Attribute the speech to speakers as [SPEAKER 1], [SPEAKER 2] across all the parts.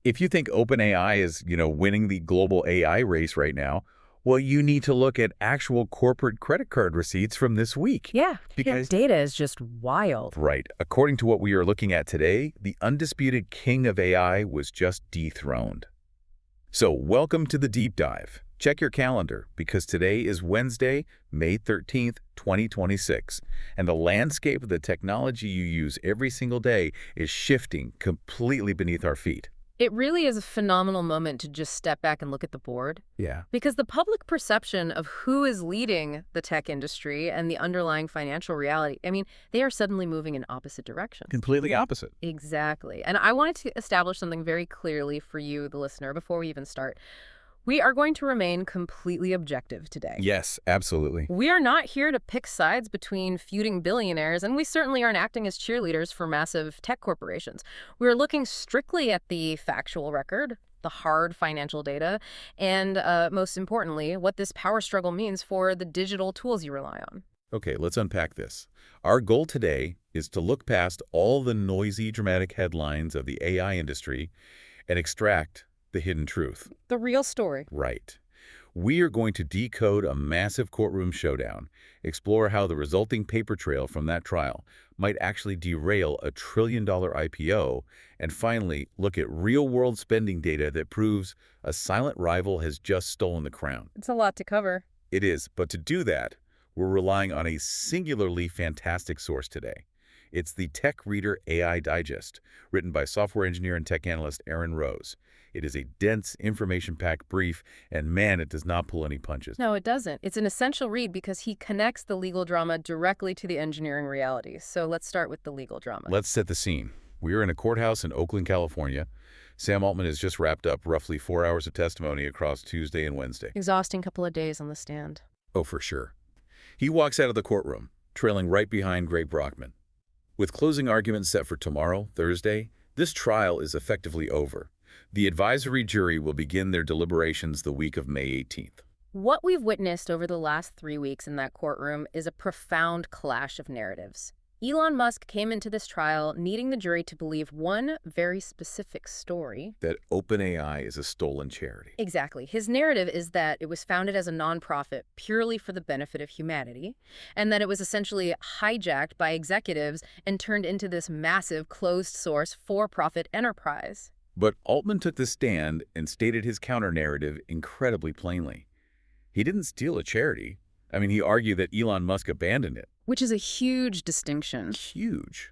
[SPEAKER 1] If you think OpenAI is, winning the global AI race right now, well, you need to look at actual corporate credit card receipts from this week.
[SPEAKER 2] Yeah,
[SPEAKER 1] Because,
[SPEAKER 2] data is just wild.
[SPEAKER 1] right, according to what we are looking at today, the undisputed king of AI was just dethroned. So welcome to the deep dive. Check your calendar because today is Wednesday, May 13th, 2026, and the landscape of the technology you use every single day is shifting completely beneath our feet.
[SPEAKER 2] It really is a phenomenal moment to just step back and look at the board.
[SPEAKER 1] Yeah.
[SPEAKER 2] Because the public perception of who is leading the tech industry and the underlying financial reality, they are suddenly moving in opposite directions.
[SPEAKER 1] Completely opposite.
[SPEAKER 2] Exactly. And I wanted to establish something very clearly for you, the listener, before we even start. We are going to remain completely objective today.
[SPEAKER 1] Yes, absolutely.
[SPEAKER 2] We are not here to pick sides between feuding billionaires, and we certainly aren't acting as cheerleaders for massive tech corporations. We're looking strictly at the factual record, the hard financial data, and most importantly, what this power struggle means for the digital tools you rely on.
[SPEAKER 1] Okay, let's unpack this. Our goal today is to look past all the noisy, dramatic headlines of the AI industry and extract the hidden truth.
[SPEAKER 2] The real story.
[SPEAKER 1] Right. We are going to decode a massive courtroom showdown, explore how the resulting paper trail from that trial might actually derail a trillion-dollar IPO, and finally look at real-world spending data that proves a silent rival has just stolen the crown.
[SPEAKER 2] It's a lot to cover.
[SPEAKER 1] It is, but to do that, we're relying on a singularly fantastic source today. It's the Tech Reader AI Digest, written by software engineer and tech analyst Aaron Rose. It is a dense, information-packed brief, and man, it does not pull any punches.
[SPEAKER 2] No, it doesn't. It's an essential read because he connects the legal drama directly to the engineering realities. So let's start with the legal drama.
[SPEAKER 1] Let's set the scene. We are in a courthouse in Oakland, California. Sam Altman has just wrapped up roughly 4 hours of testimony across Tuesday and Wednesday.
[SPEAKER 2] Exhausting couple of days on the stand.
[SPEAKER 1] Oh, for sure. He walks out of the courtroom, trailing right behind Greg Brockman. With closing arguments set for tomorrow, Thursday, this trial is effectively over. The advisory jury will begin their deliberations the week of May 18th.
[SPEAKER 2] What we've witnessed over the last 3 weeks in that courtroom is a profound clash of narratives. Elon Musk came into this trial needing the jury to believe one very specific story.
[SPEAKER 1] That OpenAI is a stolen charity.
[SPEAKER 2] Exactly. His narrative is that it was founded as a nonprofit purely for the benefit of humanity, and that it was essentially hijacked by executives and turned into this massive closed-source for-profit enterprise.
[SPEAKER 1] But Altman took the stand and stated his counter-narrative incredibly plainly. He didn't steal a charity. He argued that Elon Musk abandoned it.
[SPEAKER 2] Which is a huge distinction.
[SPEAKER 1] Huge.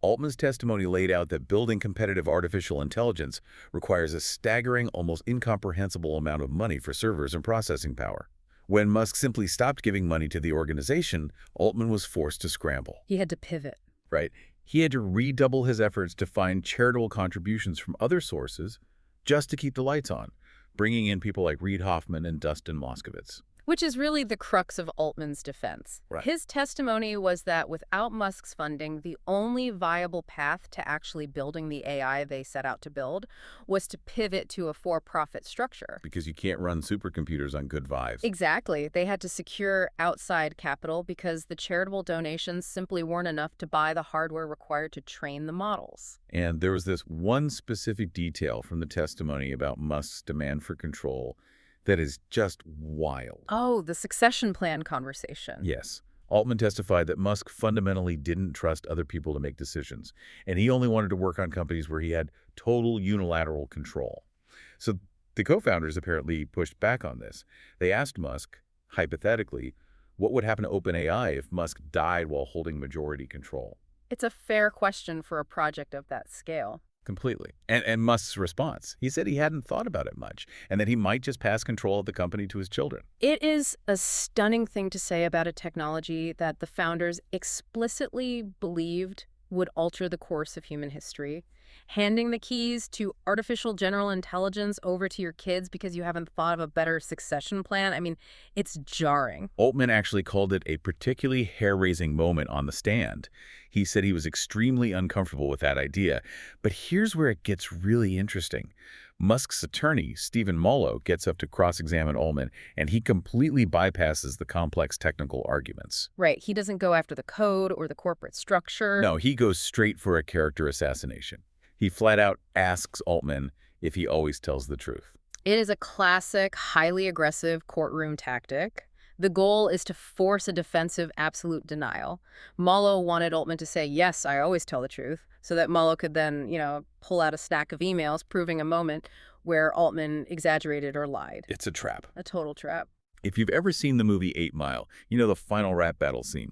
[SPEAKER 1] Altman's testimony laid out that building competitive artificial intelligence requires a staggering, almost incomprehensible amount of money for servers and processing power. When Musk simply stopped giving money to the organization, Altman was forced to scramble.
[SPEAKER 2] He had to pivot.
[SPEAKER 1] Right. He had to redouble his efforts to find charitable contributions from other sources just to keep the lights on, bringing in people like Reid Hoffman and Dustin Moskovitz.
[SPEAKER 2] Which is really the crux of Altman's defense.
[SPEAKER 1] Right.
[SPEAKER 2] His testimony was that without Musk's funding, the only viable path to actually building the AI they set out to build was to pivot to a for-profit structure.
[SPEAKER 1] Because you can't run supercomputers on good vibes.
[SPEAKER 2] Exactly. They had to secure outside capital because the charitable donations simply weren't enough to buy the hardware required to train the models.
[SPEAKER 1] And there was this one specific detail from the testimony about Musk's demand for control that is just wild.
[SPEAKER 2] Oh, the succession plan conversation.
[SPEAKER 1] Yes. Altman testified that Musk fundamentally didn't trust other people to make decisions, and he only wanted to work on companies where he had total unilateral control. So the co-founders apparently pushed back on this. They asked Musk, hypothetically, what would happen to OpenAI if Musk died while holding majority control?
[SPEAKER 2] It's a fair question for a project of that scale.
[SPEAKER 1] Completely. And Musk's response, he said he hadn't thought about it much and that he might just pass control of the company to his children.
[SPEAKER 2] It is a stunning thing to say about a technology that the founders explicitly believed would alter the course of human history. Handing the keys to artificial general intelligence over to your kids because you haven't thought of a better succession plan, it's jarring.
[SPEAKER 1] Altman actually called it a particularly hair-raising moment on the stand. He said he was extremely uncomfortable with that idea. But here's where it gets really interesting. Musk's attorney, Stephen Mollo, gets up to cross-examine Altman, and he completely bypasses the complex technical arguments.
[SPEAKER 2] Right. He doesn't go after the code or the corporate structure.
[SPEAKER 1] No, he goes straight for a character assassination. He flat out asks Altman if he always tells the truth.
[SPEAKER 2] It is a classic, highly aggressive courtroom tactic. The goal is to force a defensive absolute denial. Mallow wanted Altman to say, yes, I always tell the truth, so that Mallow could then, pull out a stack of emails proving a moment where Altman exaggerated or lied.
[SPEAKER 1] It's a trap.
[SPEAKER 2] A total trap.
[SPEAKER 1] If you've ever seen the movie 8 Mile, you know the final rap battle scene.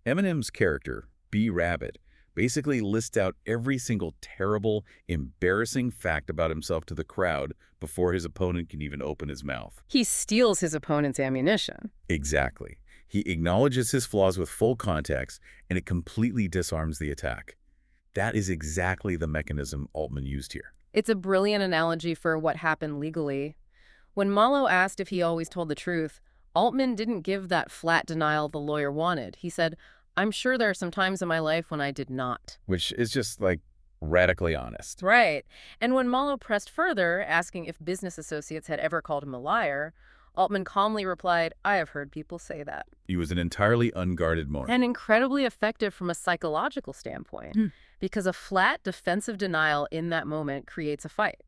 [SPEAKER 1] Eminem's character, B. Rabbit, basically lists out every single terrible, embarrassing fact about himself to the crowd before his opponent can even open his mouth.
[SPEAKER 2] He steals his opponent's ammunition.
[SPEAKER 1] Exactly. He acknowledges his flaws with full context, and it completely disarms the attack. That is exactly the mechanism Altman used here.
[SPEAKER 2] It's a brilliant analogy for what happened legally. When Mallow asked if he always told the truth, Altman didn't give that flat denial the lawyer wanted. He said, I'm sure there are some times in my life when I did not.
[SPEAKER 1] Which is just, radically honest.
[SPEAKER 2] Right. And when Mallow pressed further, asking if business associates had ever called him a liar, Altman calmly replied, I have heard people say that.
[SPEAKER 1] He was an entirely unguarded moment.
[SPEAKER 2] And incredibly effective from a psychological standpoint, because a flat defensive denial in that moment creates a fight.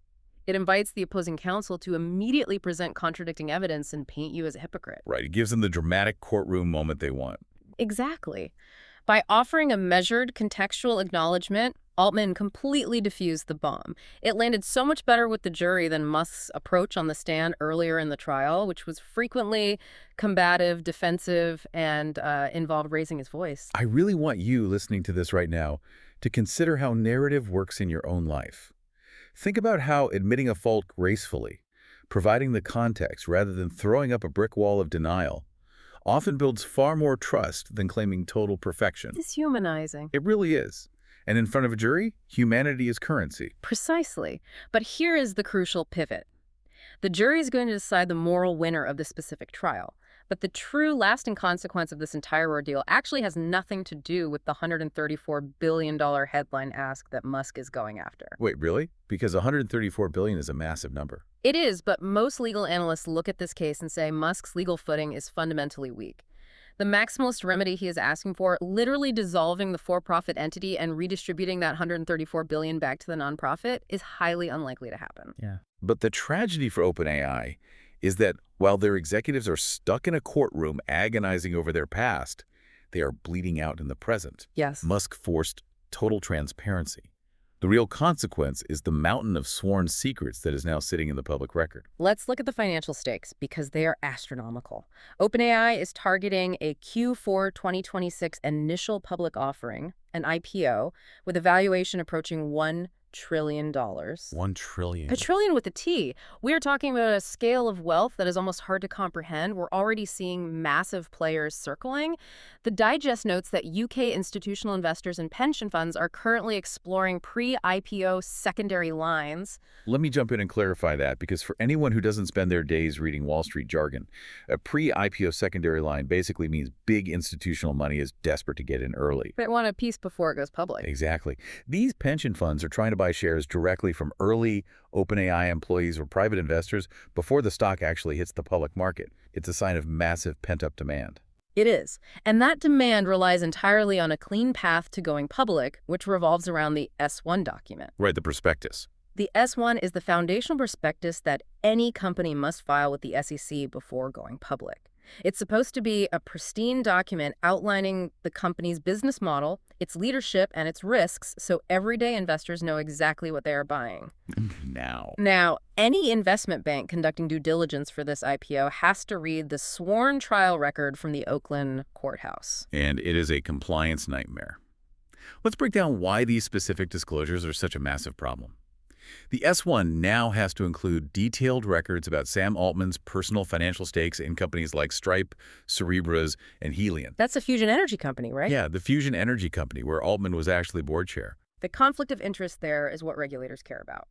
[SPEAKER 2] It invites the opposing counsel to immediately present contradicting evidence and paint you as a hypocrite.
[SPEAKER 1] Right. It gives them the dramatic courtroom moment they want.
[SPEAKER 2] Exactly. By offering a measured, contextual acknowledgement, Altman completely diffused the bomb. It landed so much better with the jury than Musk's approach on the stand earlier in the trial, which was frequently combative, defensive, and involved raising his voice.
[SPEAKER 1] I really want you, listening to this right now, to consider how narrative works in your own life. Think about how admitting a fault gracefully, providing the context rather than throwing up a brick wall of denial, often builds far more trust than claiming total perfection.
[SPEAKER 2] It's humanizing.
[SPEAKER 1] It really is. And in front of a jury, humanity is currency.
[SPEAKER 2] Precisely. But here is the crucial pivot. The jury is going to decide the moral winner of the specific trial. But the true lasting consequence of this entire ordeal actually has nothing to do with the $134 billion headline ask that Musk is going after.
[SPEAKER 1] Wait, really? Because $134 billion is a massive number.
[SPEAKER 2] It is, but most legal analysts look at this case and say Musk's legal footing is fundamentally weak. The maximalist remedy he is asking for, literally dissolving the for-profit entity and redistributing that $134 billion back to the nonprofit, is highly unlikely to happen.
[SPEAKER 1] Yeah. But the tragedy for OpenAI is that while their executives are stuck in a courtroom agonizing over their past, they are bleeding out in the present.
[SPEAKER 2] Yes.
[SPEAKER 1] Musk forced total transparency. The real consequence is the mountain of sworn secrets that is now sitting in the public record.
[SPEAKER 2] Let's look at the financial stakes, because they are astronomical. OpenAI is targeting a Q4 2026 initial public offering, an IPO, with a valuation approaching $1 trillion.
[SPEAKER 1] $1 trillion.
[SPEAKER 2] A trillion with a T. We are talking about a scale of wealth that is almost hard to comprehend. We're already seeing massive players circling. The digest notes that UK institutional investors and pension funds are currently exploring pre-IPO secondary lines.
[SPEAKER 1] Let me jump in and clarify that, because for anyone who doesn't spend their days reading Wall Street jargon, a pre-IPO secondary line basically means big institutional money is desperate to get in early.
[SPEAKER 2] They want a piece before it goes public.
[SPEAKER 1] Exactly. These pension funds are trying to buy shares directly from early OpenAI employees or private investors before the stock actually hits the public market. It's a sign of massive pent-up demand.
[SPEAKER 2] It is. And that demand relies entirely on a clean path to going public, which revolves around the S-1 document.
[SPEAKER 1] Right, the prospectus.
[SPEAKER 2] The S-1 is the foundational prospectus that any company must file with the SEC before going public. It's supposed to be a pristine document outlining the company's business model, its leadership, and its risks, so everyday investors know exactly what they are buying. Now, any investment bank conducting due diligence for this IPO has to read the sworn trial record from the Oakland courthouse.
[SPEAKER 1] And it is a compliance nightmare. Let's break down why these specific disclosures are such a massive problem. The S-1 now has to include detailed records about Sam Altman's personal financial stakes in companies like Stripe, Cerebras, and Helion.
[SPEAKER 2] That's a fusion energy company, right?
[SPEAKER 1] Yeah, the fusion energy company where Altman was actually board chair.
[SPEAKER 2] The conflict of interest there is what regulators care about.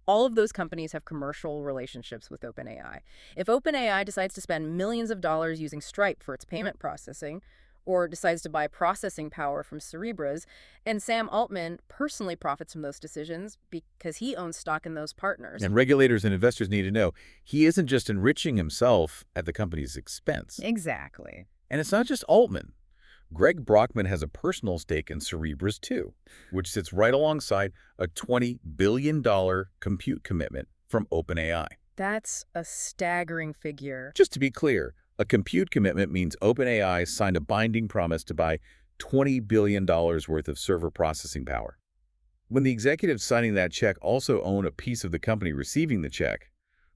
[SPEAKER 2] All of those companies have commercial relationships with OpenAI. If OpenAI decides to spend millions of dollars using Stripe for its payment processing, or decides to buy processing power from Cerebras, and Sam Altman personally profits from those decisions because he owns stock in those partners.
[SPEAKER 1] And regulators and investors need to know he isn't just enriching himself at the company's expense.
[SPEAKER 2] Exactly.
[SPEAKER 1] And it's not just Altman. Greg Brockman has a personal stake in Cerebras too, which sits right alongside a $20 billion compute commitment from OpenAI.
[SPEAKER 2] That's a staggering figure.
[SPEAKER 1] Just to be clear, a compute commitment means OpenAI signed a binding promise to buy $20 billion worth of server processing power. When the executives signing that check also own a piece of the company receiving the check,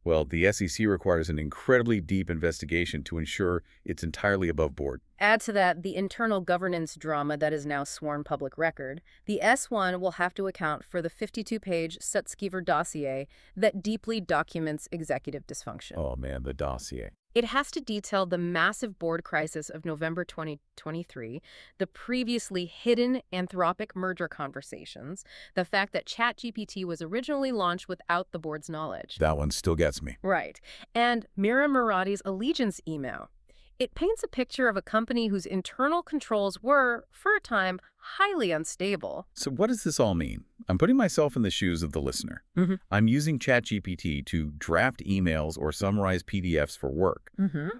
[SPEAKER 1] well, the SEC requires an incredibly deep investigation to ensure it's entirely above board.
[SPEAKER 2] Add to that the internal governance drama that is now sworn public record. The S1 will have to account for the 52-page Sutskever dossier that deeply documents executive dysfunction.
[SPEAKER 1] Oh man, the dossier.
[SPEAKER 2] It has to detail the massive board crisis of November 2023, the previously hidden Anthropic merger conversations, the fact that ChatGPT was originally launched without the board's knowledge.
[SPEAKER 1] That one still gets me.
[SPEAKER 2] Right. And Mira Murati's allegiance email. It paints a picture of a company whose internal controls were, for a time, highly unstable.
[SPEAKER 1] So what does this all mean? I'm putting myself in the shoes of the listener. I'm using ChatGPT to draft emails or summarize PDFs for work.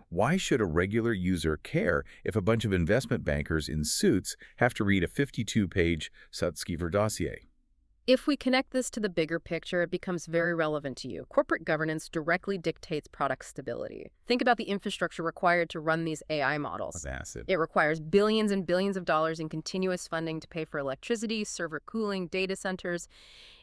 [SPEAKER 1] Why should a regular user care if a bunch of investment bankers in suits have to read a 52-page Sutskever dossier?
[SPEAKER 2] If we connect this to the bigger picture, it becomes very relevant to you. Corporate governance directly dictates product stability. Think about the infrastructure required to run these AI models.
[SPEAKER 1] Massive.
[SPEAKER 2] It requires billions and billions of dollars in continuous funding to pay for electricity, server cooling, data centers.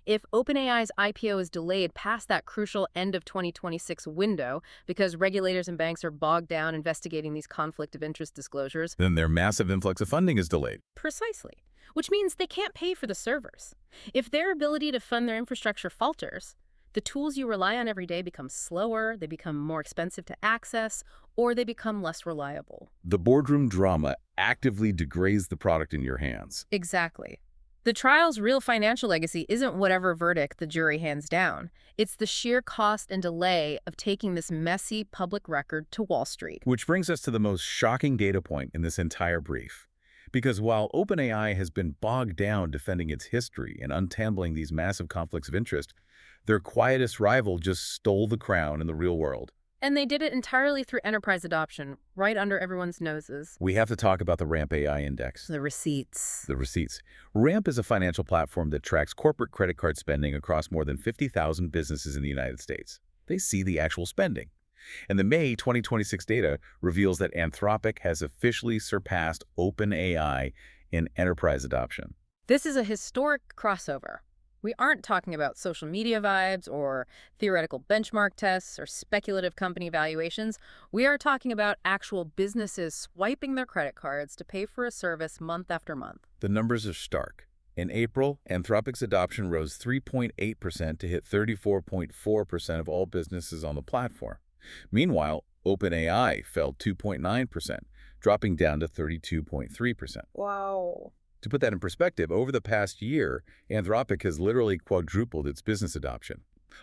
[SPEAKER 2] If OpenAI's IPO is delayed past that crucial end of 2026 window because regulators and banks are bogged down investigating these conflict of interest disclosures,
[SPEAKER 1] Then their massive influx of funding is delayed.
[SPEAKER 2] precisely, which means they can't pay for the servers. If their ability to fund their infrastructure falters, the tools you rely on every day become slower, they become more expensive to access, or they become less reliable.
[SPEAKER 1] The boardroom drama actively degrades the product in your hands.
[SPEAKER 2] Exactly. The trial's real financial legacy isn't whatever verdict the jury hands down. It's the sheer cost and delay of taking this messy public record to Wall Street.
[SPEAKER 1] Which brings us to the most shocking data point in this entire brief. Because while OpenAI has been bogged down defending its history and untangling these massive conflicts of interest, their quietest rival just stole the crown in the real world.
[SPEAKER 2] And they did it entirely through enterprise adoption, right under everyone's noses.
[SPEAKER 1] We have to talk about the RAMP AI index.
[SPEAKER 2] The receipts.
[SPEAKER 1] The receipts. RAMP is a financial platform that tracks corporate credit card spending across more than 50,000 businesses in the United States. They see the actual spending. And the May 2026 data reveals that Anthropic has officially surpassed OpenAI in enterprise adoption.
[SPEAKER 2] This is a historic crossover. We aren't talking about social media vibes or theoretical benchmark tests or speculative company valuations. We are talking about actual businesses swiping their credit cards to pay for a service month after month.
[SPEAKER 1] The numbers are stark. In April, Anthropic's adoption rose 3.8% to hit 34.4% of all businesses on the platform. Meanwhile, OpenAI fell 2.9%, dropping down to 32.3%.
[SPEAKER 2] Wow.
[SPEAKER 1] To put that in perspective, over the past year, Anthropic has literally quadrupled its business adoption.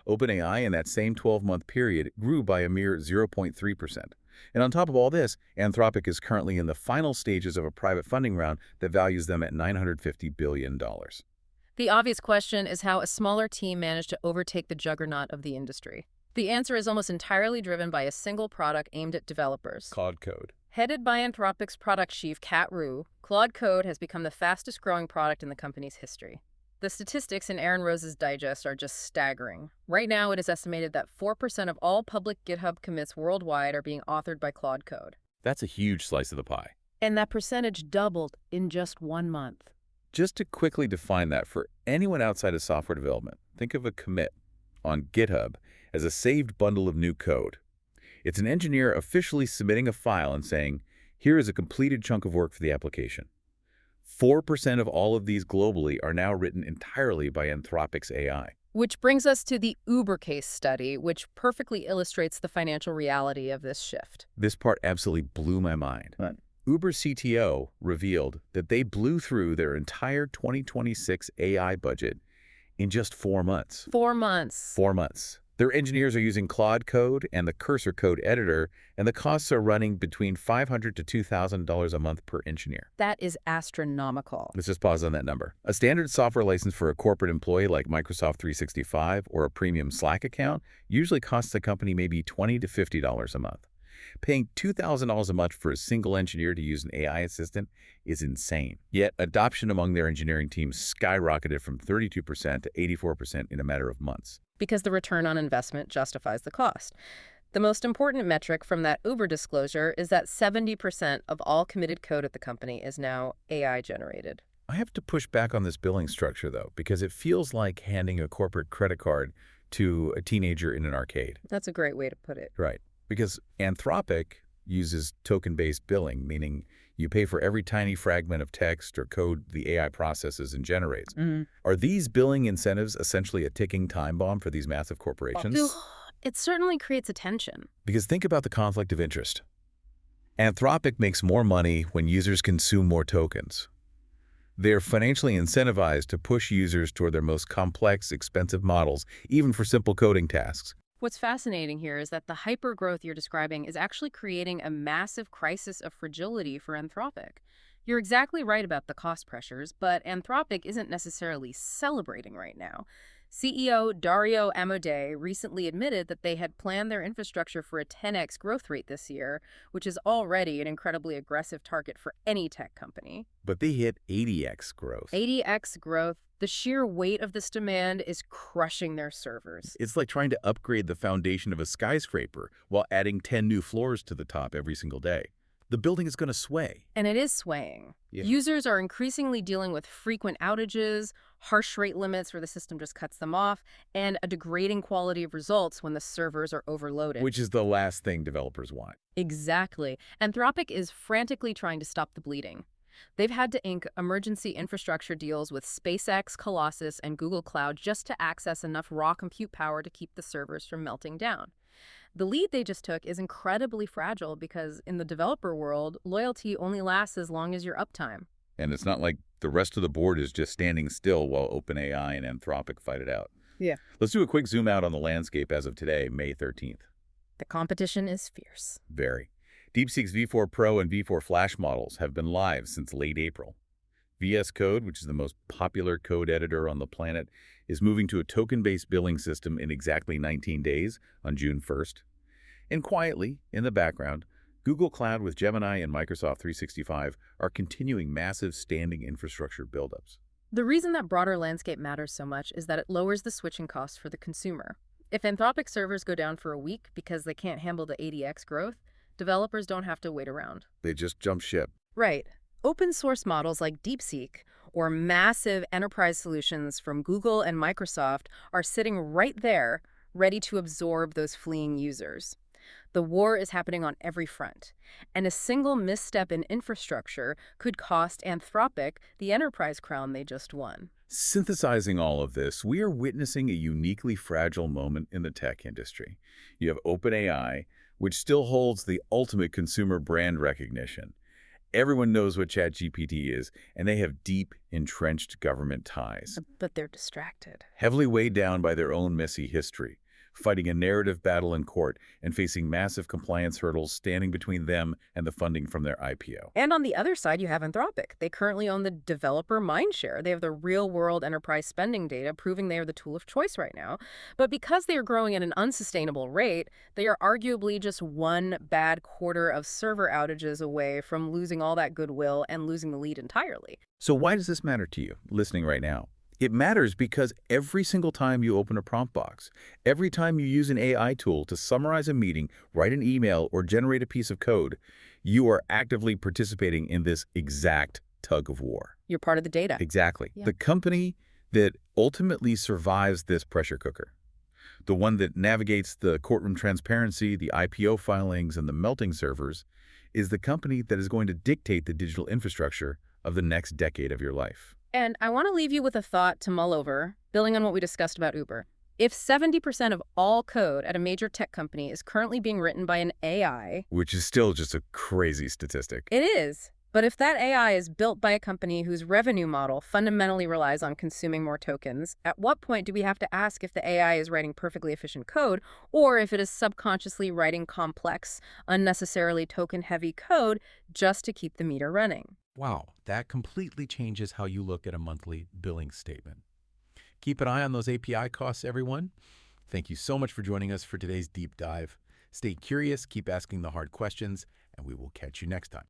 [SPEAKER 1] OpenAI in that same 12-month period grew by a mere 0.3%. And on top of all this, Anthropic is currently in the final stages of a private funding round that values them at $950 billion.
[SPEAKER 2] The obvious question is how a smaller team managed to overtake the juggernaut of the industry. The answer is almost entirely driven by a single product aimed at developers.
[SPEAKER 1] Claude Code.
[SPEAKER 2] Headed by Anthropic's product chief, Kat Rue, Claude Code has become the fastest-growing product in the company's history. The statistics in Aaron Rose's digest are just staggering. Right now, it is estimated that 4% of all public GitHub commits worldwide are being authored by Claude Code.
[SPEAKER 1] That's a huge slice of the pie.
[SPEAKER 2] And that percentage doubled in just 1 month.
[SPEAKER 1] Just to quickly define that for anyone outside of software development, think of a commit on GitHub as a saved bundle of new code. It's an engineer officially submitting a file and saying, here is a completed chunk of work for the application. 4% of all of these globally are now written entirely by Anthropic's AI.
[SPEAKER 2] Which brings us to the Uber case study, which perfectly illustrates the financial reality of this shift.
[SPEAKER 1] This part absolutely blew my mind.
[SPEAKER 2] What?
[SPEAKER 1] Uber's CTO revealed that they blew through their entire 2026 AI budget in just 4 months.
[SPEAKER 2] 4 months.
[SPEAKER 1] 4 months. Their engineers are using Claude Code and the Cursor Code editor, and the costs are running between $500 to $2,000 a month per engineer.
[SPEAKER 2] That is astronomical.
[SPEAKER 1] Let's just pause on that number. A standard software license for a corporate employee like Microsoft 365 or a premium Slack account usually costs the company maybe $20 to $50 a month. Paying $2,000 a month for a single engineer to use an AI assistant is insane. Yet, adoption among their engineering teams skyrocketed from 32% to 84% in a matter of months.
[SPEAKER 2] Because the return on investment justifies the cost. The most important metric from that Uber disclosure is that 70% of all committed code at the company is now AI-generated.
[SPEAKER 1] I have to push back on this billing structure, though, because it feels like handing a corporate credit card to a teenager in an arcade.
[SPEAKER 2] That's a great way to put it.
[SPEAKER 1] Right. Because Anthropic uses token-based billing, meaning you pay for every tiny fragment of text or code the AI processes and generates. Are these billing incentives essentially a ticking time bomb for these massive corporations?
[SPEAKER 2] It certainly creates a tension.
[SPEAKER 1] Because think about the conflict of interest. Anthropic makes more money when users consume more tokens. They're financially incentivized to push users toward their most complex, expensive models, even for simple coding tasks.
[SPEAKER 2] What's fascinating here is that the hyper-growth you're describing is actually creating a massive crisis of fragility for Anthropic. You're exactly right about the cost pressures, but Anthropic isn't necessarily celebrating right now. CEO Dario Amodei recently admitted that they had planned their infrastructure for a 10x growth rate this year, which is already an incredibly aggressive target for any tech company.
[SPEAKER 1] But they hit 80x growth.
[SPEAKER 2] 80x growth. The sheer weight of this demand is crushing their servers.
[SPEAKER 1] It's like trying to upgrade the foundation of a skyscraper while adding 10 new floors to the top every single day. The building is going to sway.
[SPEAKER 2] And it is swaying.
[SPEAKER 1] Yeah.
[SPEAKER 2] Users are increasingly dealing with frequent outages, harsh rate limits where the system just cuts them off, and a degrading quality of results when the servers are overloaded.
[SPEAKER 1] Which is the last thing developers want.
[SPEAKER 2] Exactly. Anthropic is frantically trying to stop the bleeding. They've had to ink emergency infrastructure deals with SpaceX, Colossus, and Google Cloud just to access enough raw compute power to keep the servers from melting down. The lead they just took is incredibly fragile because in the developer world, loyalty only lasts as long as your uptime.
[SPEAKER 1] And it's not like the rest of the board is just standing still while OpenAI and Anthropic fight it out.
[SPEAKER 2] Yeah.
[SPEAKER 1] Let's do a quick zoom out on the landscape as of today, May 13th.
[SPEAKER 2] The competition is fierce.
[SPEAKER 1] Very. DeepSeek's V4 Pro and V4 Flash models have been live since late April. VS Code, which is the most popular code editor on the planet, is moving to a token-based billing system in exactly 19 days on June 1st. And quietly, in the background, Google Cloud with Gemini and Microsoft 365 are continuing massive standing infrastructure buildups.
[SPEAKER 2] The reason that broader landscape matters so much is that it lowers the switching costs for the consumer. If Anthropic servers go down for a week because they can't handle the 80x growth, developers don't have to wait around.
[SPEAKER 1] They just jump ship.
[SPEAKER 2] Right. Open source models like DeepSeek or massive enterprise solutions from Google and Microsoft are sitting right there, ready to absorb those fleeing users. The war is happening on every front, and a single misstep in infrastructure could cost Anthropic the enterprise crown they just won.
[SPEAKER 1] Synthesizing all of this, we are witnessing a uniquely fragile moment in the tech industry. You have OpenAI, which still holds the ultimate consumer brand recognition. Everyone knows what ChatGPT is, and they have deep, entrenched government ties.
[SPEAKER 2] But they're distracted.
[SPEAKER 1] Heavily weighed down by their own messy history, fighting a narrative battle in court and facing massive compliance hurdles standing between them and the funding from their IPO.
[SPEAKER 2] And on the other side, you have Anthropic. They currently own the developer mindshare. They have the real-world enterprise spending data proving they are the tool of choice right now. But because they are growing at an unsustainable rate, they are arguably just one bad quarter of server outages away from losing all that goodwill and losing the lead entirely.
[SPEAKER 1] So why does this matter to you, listening right now? It matters because every single time you open a prompt box, every time you use an AI tool to summarize a meeting, write an email, or generate a piece of code, you are actively participating in this exact tug of war.
[SPEAKER 2] You're part of the data.
[SPEAKER 1] Exactly.
[SPEAKER 2] Yeah.
[SPEAKER 1] The company that ultimately survives this pressure cooker, the one that navigates the courtroom transparency, the IPO filings, and the melting servers, is the company that is going to dictate the digital infrastructure of the next decade of your life.
[SPEAKER 2] And I want to leave you with a thought to mull over, building on what we discussed about Uber. If 70% of all code at a major tech company is currently being written by an AI...
[SPEAKER 1] Which is still just a crazy statistic.
[SPEAKER 2] It is. But if that AI is built by a company whose revenue model fundamentally relies on consuming more tokens, at what point do we have to ask if the AI is writing perfectly efficient code, or if it is subconsciously writing complex, unnecessarily token-heavy code just to keep the meter running?
[SPEAKER 3] Wow, that completely changes how you look at a monthly billing statement. Keep an eye on those API costs, everyone. Thank you so much for joining us for today's deep dive. Stay curious, keep asking the hard questions, and we will catch you next time.